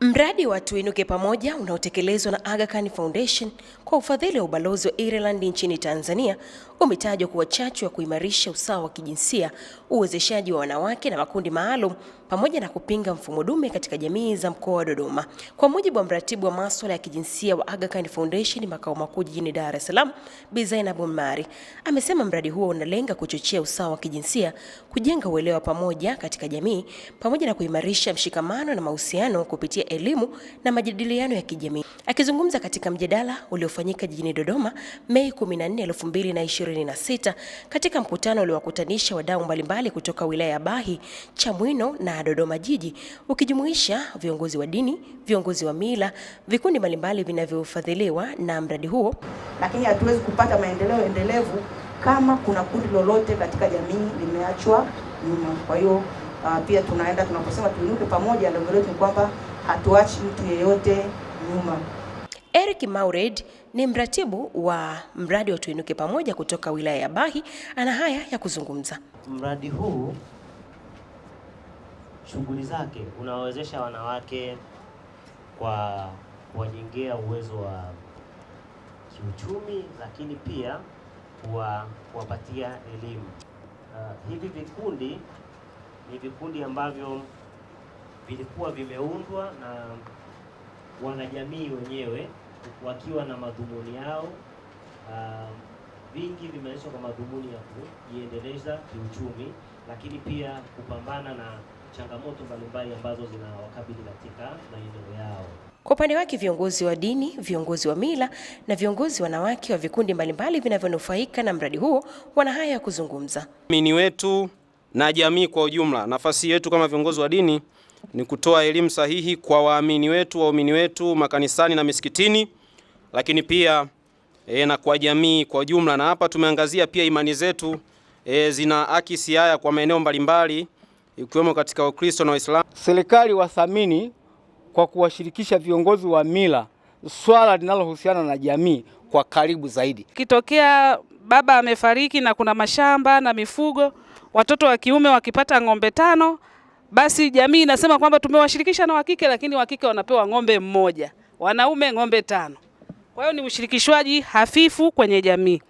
Mradi wa Tuinuke Pamoja unaotekelezwa na Aga Khan Foundation kwa ufadhili wa ubalozi wa Ireland nchini Tanzania umetajwa kuwa chachu ya kuimarisha usawa wa kijinsia, uwezeshaji wa wanawake na makundi maalum pamoja na kupinga mfumo dume katika jamii za mkoa wa Dodoma. Kwa mujibu wa mratibu wa masuala ya kijinsia wa Aga Khan Foundation makao makuu jijini Dar es Salaam, Bi Zainab Mari, amesema mradi huo unalenga kuchochea usawa wa kijinsia, kujenga uelewa pamoja katika jamii pamoja na kuimarisha mshikamano na mahusiano kupitia elimu na majadiliano ya kijamii. Akizungumza katika mjadala uliofanyika jijini Dodoma Mei 14, 2026 katika mkutano uliowakutanisha wadau mbalimbali kutoka wilaya ya Bahi, Chamwino na Dodoma jiji, ukijumuisha viongozi wa dini, viongozi wa mila, vikundi mbalimbali vinavyofadhiliwa na mradi huo. Lakini hatuwezi kupata maendeleo endelevu kama kuna kundi lolote katika jamii limeachwa nyuma. Kwa hiyo pia tunaposema tuinuke pamoja, lengo letu ni kwamba hatuachi mtu yeyote nyuma. Eric Maured ni mratibu wa mradi wa Tuinuke Pamoja kutoka wilaya ya Bahi, ana haya ya kuzungumza. Mradi huu shughuli zake unawawezesha wanawake kwa kuwajengea uwezo wa kiuchumi, lakini pia kuwapatia elimu. Hivi vikundi ni vikundi ambavyo vilikuwa vimeundwa na wanajamii wenyewe wakiwa na madhumuni yao. Vingi vimeanzishwa kwa madhumuni ya kujiendeleza kiuchumi, lakini pia kupambana na changamoto mbalimbali ambazo zinawakabili katika maeneo yao. Kwa upande wake, viongozi wa dini, viongozi wa mila na viongozi wanawake wa vikundi mbalimbali vinavyonufaika na mradi huo wana haya ya kuzungumza. Waamini wetu na jamii kwa ujumla, nafasi yetu kama viongozi wa dini ni kutoa elimu sahihi kwa waamini wetu makanisani na misikitini, lakini pia na kwa jamii kwa ujumla. Na hapa tumeangazia pia imani zetu zina akisi haya kwa maeneo mbalimbali ikiwemo katika Ukristo na Uislamu. Serikali wathamini kwa kuwashirikisha viongozi wa mila swala linalohusiana na jamii kwa karibu zaidi. Kitokea baba amefariki na kuna mashamba na mifugo, watoto wa kiume wakipata ng'ombe 5, basi jamii inasema kwamba tumewashirikisha na wakike, lakini wakike wanapewa ng'ombe 1, wanaume ng'ombe 5. Kwa hiyo ni ushirikishwaji hafifu kwenye jamii.